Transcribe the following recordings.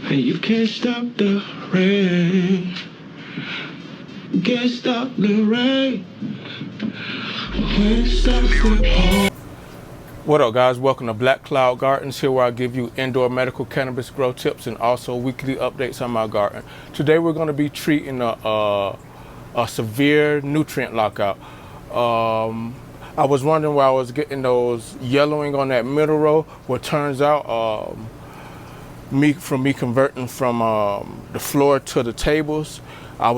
And you can't stop the rain. You can't stop the rain. When it stops to pour. What up, guys? Welcome to Black Cloud Gardens, here where I give you indoor medical cannabis grow tips and also weekly updates on my garden. Today we're going to be treating a severe nutrient lockout. I was wondering why I was getting those yellowing on that middle row. What turns out, me converting from the floor to the tables, since I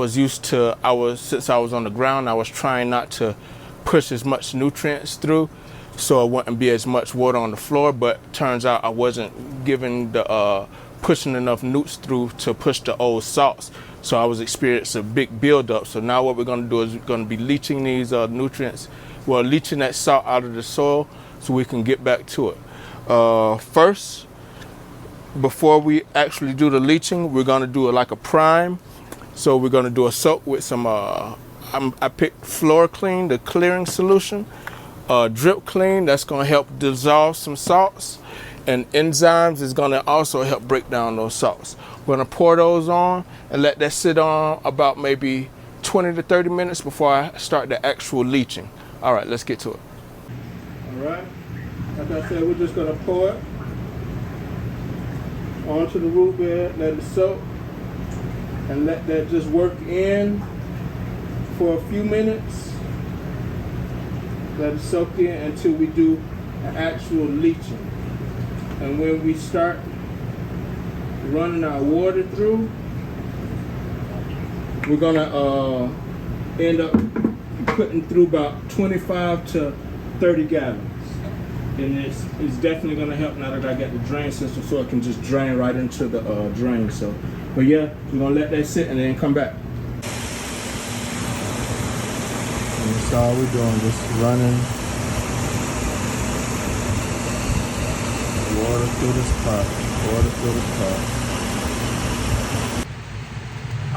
was on the ground, I was trying not to push as much nutrients through, so it wouldn't be as much water on the floor. But turns out I wasn't giving pushing enough nutes through to push the old salts, so I was experiencing a big buildup. So now what we're going to do is we're going to be leaching these nutrients, leaching that salt out of the soil so we can get back to it. First, before we actually do the leaching, we're going to do like a prime. So we're going to do a soak with some I picked Floor Clean, the clearing solution, Drip Clean, that's going to help dissolve some salts, and enzymes is going to also help break down those salts. We're going to pour those on and let that sit on about maybe 20 to 30 minutes before I start the actual leaching. All right, let's get to it. All right, like I said, we're just going to pour it onto the root bed, let it soak, and let that just work in for a few minutes. Let it soak in until we do an actual leaching. And when we start running our water through, we're gonna end up putting through about 25 to 30 gallons. And it's definitely gonna help now that I got the drain system, so it can just drain right into the drain. So, but yeah, we're gonna let that sit and then come back. And that's all we're doing, just running water through this pot, water through this pot.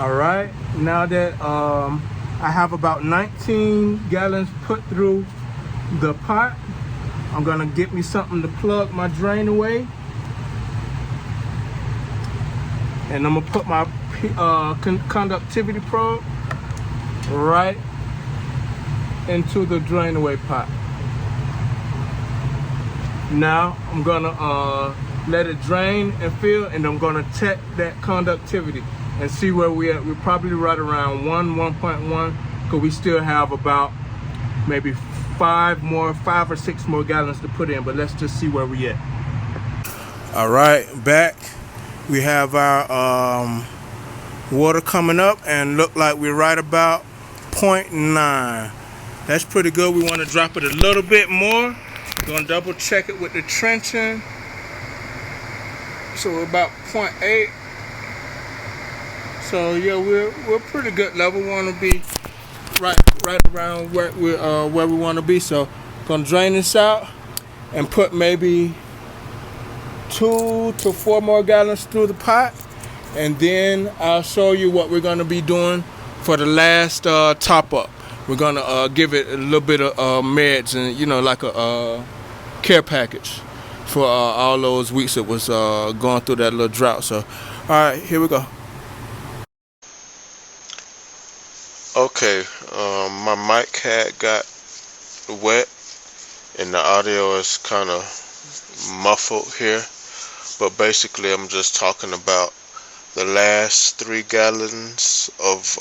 All right, now that I have about 19 gallons put through the pot, I'm gonna get me something to plug my drain away. And I'm gonna put my conductivity probe right into the drain away pot. Now I'm gonna let it drain and fill, and I'm gonna check that conductivity and see where we're at. We're probably right around 1.1, because we still have about maybe 5 or 6 more gallons to put in, but let's just see where we at. All right, back. We have our water coming up and look like we're right about 0.9. That's pretty good. We want to drop it a little bit more. We're going to double check it with the trenching. So we're about 0.8. So yeah, we're pretty good level. We want to be right around where we want to be. So going to drain this out and put maybe 2 to 4 more gallons through the pot, and then I'll show you what we're going to be doing for the last top up. We're going to give it a little bit of meds and like a care package for all those weeks it was going through that little drought. So all right, here we go. Okay, my mic had got wet and the audio is kind of muffled here, but basically I'm just talking about the last 3 gallons of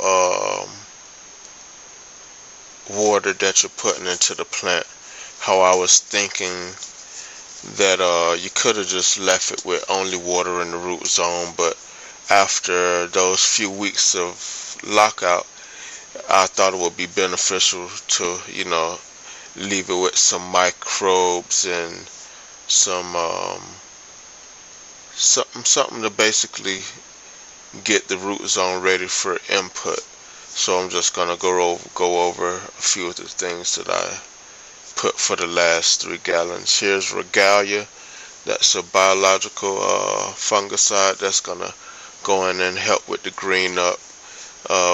water that you're putting into the plant. How I was thinking that you could have just left it with only water in the root zone, but after those few weeks of lockout, I thought it would be beneficial to leave it with some microbes and some something to basically get the root zone ready for input. So I'm just gonna go over a few of the things that I put for the last 3 gallons. Here's Regalia. That's a biological fungicide that's gonna go in and help with the green up.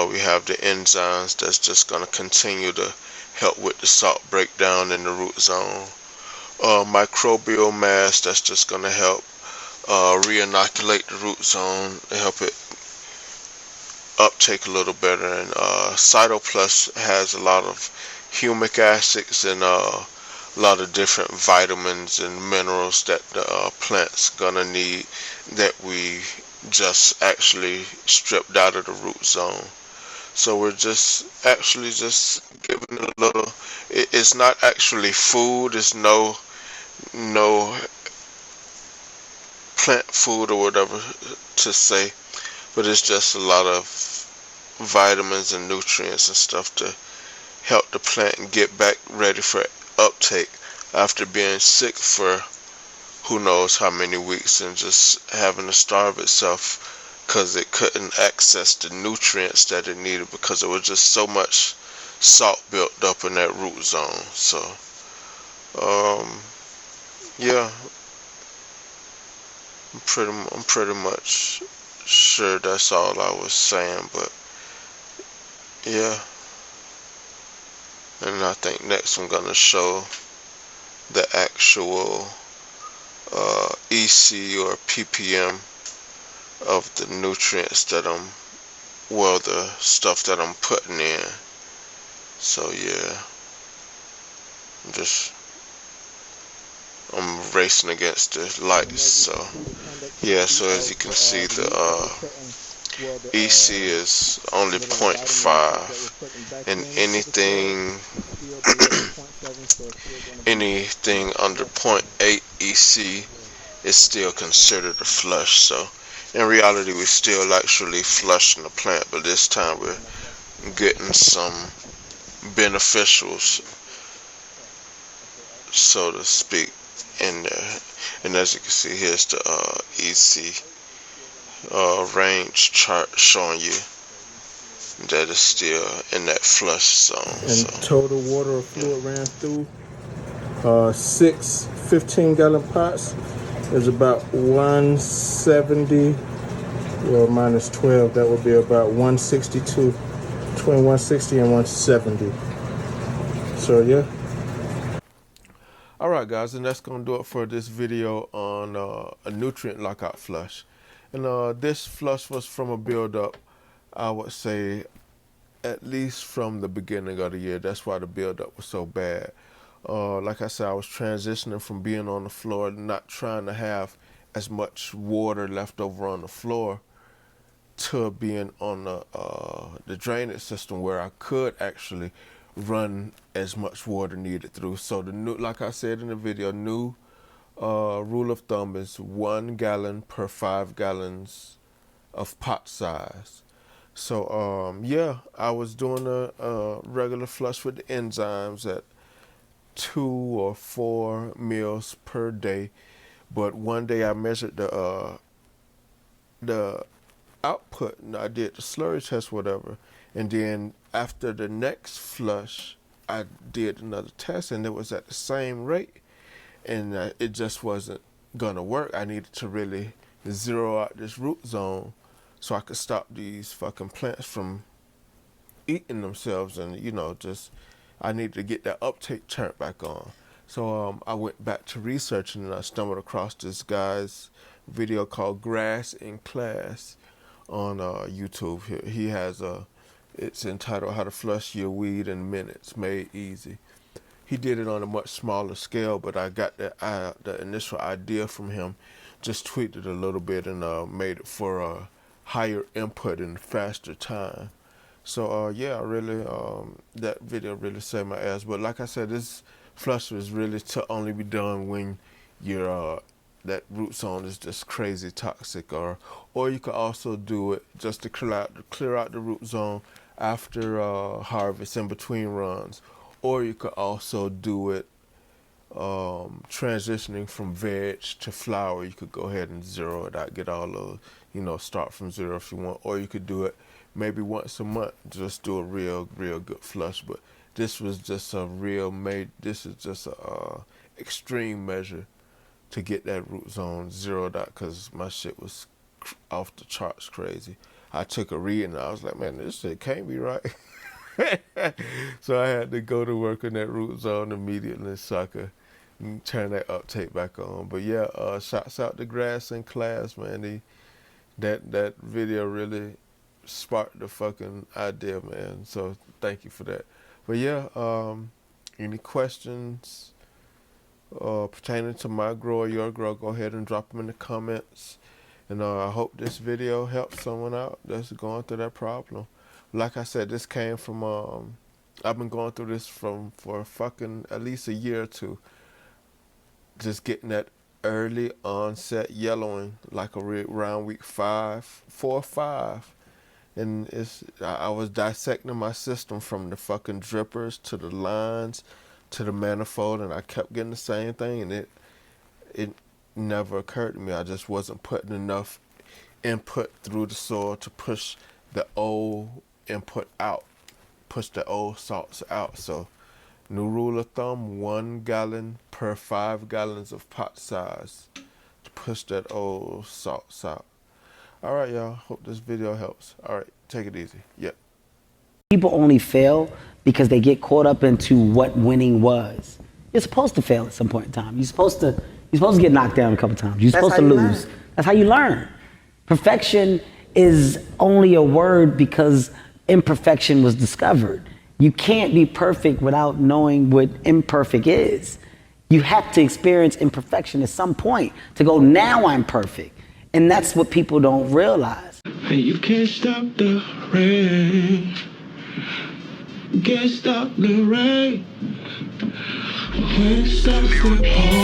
We have the enzymes that's just gonna continue to help with the salt breakdown in the root zone. Microbial mass that's just gonna help re-inoculate the root zone and help it uptake a little better. And Cytoplus has a lot of humic acids and a lot of different vitamins and minerals that the plant's gonna need that we just actually stripped out of the root zone. So we're just actually just giving it a little. It's not actually food. It's no plant food or whatever to say, but it's just a lot of vitamins and nutrients and stuff to help the plant get back ready for uptake after being sick for who knows how many weeks and just having to starve itself because it couldn't access the nutrients that it needed because there was just so much salt built up in that root zone. So yeah, I'm pretty much sure that's all I was saying, but yeah. And I think next I'm gonna show the actual EC or ppm of the nutrients that the stuff that I'm putting in. So yeah, I'm racing against the lights. So yeah, so as you can see, the EC is only 0.5, and anything under 0.8 EC is still considered a flush. So in reality, we're still actually flushing the plant, but this time we're getting some beneficials, so to speak, in there. And as you can see, here's the EC range chart showing you that it's still in that flush zone. And so total water or fluid ran through 6 15-gallon pots is about 170. Well, minus 12, that would be about 162, between 160 and 170. So yeah. All right, guys, and that's gonna do it for this video on a nutrient lockout flush. And this flush was from a buildup, I would say, at least from the beginning of the year. That's why the buildup was so bad. Like I said, I was transitioning from being on the floor, not trying to have as much water left over on the floor, to being on the drainage system where I could actually run as much water needed through. So the new, like I said in the video, new rule of thumb is 1 gallon per 5 gallons of pot size. So yeah, I was doing a regular flush with the enzymes at 2 or 4 meals per day, but one day I measured the output and I did the slurry test, whatever, and then after the next flush I did another test and it was at the same rate, and it just wasn't gonna work. I needed to really zero out this root zone so I could stop these fucking plants from eating themselves, and just I needed to get that uptake turned back on. So I went back to researching and I stumbled across this guy's video called Grass in Class on YouTube. He has it's entitled How to Flush Your Weed in Minutes, Made Easy. He did it on a much smaller scale, but I got the initial idea from him, just tweaked it a little bit and made it for a higher input and faster time. So yeah, really that video really saved my ass. But like I said, this flush was really to only be done when your that root zone is just crazy toxic, or you could also do it just to clear out the root zone after harvest, in between runs, or you could also do it transitioning from veg to flower. You could go ahead and zero it out, get all those, start from zero if you want, or you could do it maybe once a month, just do a real good flush. But this was just this is just a extreme measure to get that root zone zeroed out, because my shit was off the charts crazy. I took a read and I was like, man, this shit can't be right. So I had to go to work on that root zone immediately so I could You can turn that uptake back on. But yeah, shouts out to Grass in class, man. That video really sparked the fucking idea, man. So thank you for that. But yeah, any questions pertaining to my grow or your grow, go ahead and drop them in the comments. And I hope this video helps someone out that's going through that problem. Like I said, this came from I've been going through this for fucking at least a year or two. Just getting that early onset yellowing, like around week 4 or 5. And I was dissecting my system from the fucking drippers to the lines to the manifold, and I kept getting the same thing, and it never occurred to me. I just wasn't putting enough input through the soil to push the old input out, push the old salts out. So new rule of thumb, 1 gallon per 5 gallons of pot size to push that old salts out. All right, y'all. Hope this video helps. All right, take it easy. Yep. People only fail because they get caught up into what winning was. You're supposed to fail at some point in time. You're supposed to get knocked down a couple times. You're supposed to lose. That's how you learn. Perfection is only a word because imperfection was discovered. You can't be perfect without knowing what imperfect is. You have to experience imperfection at some point to go, now I'm perfect. And that's what people don't realize. Hey, you can't stop the rain. Can't stop the rain. When it stops to pour.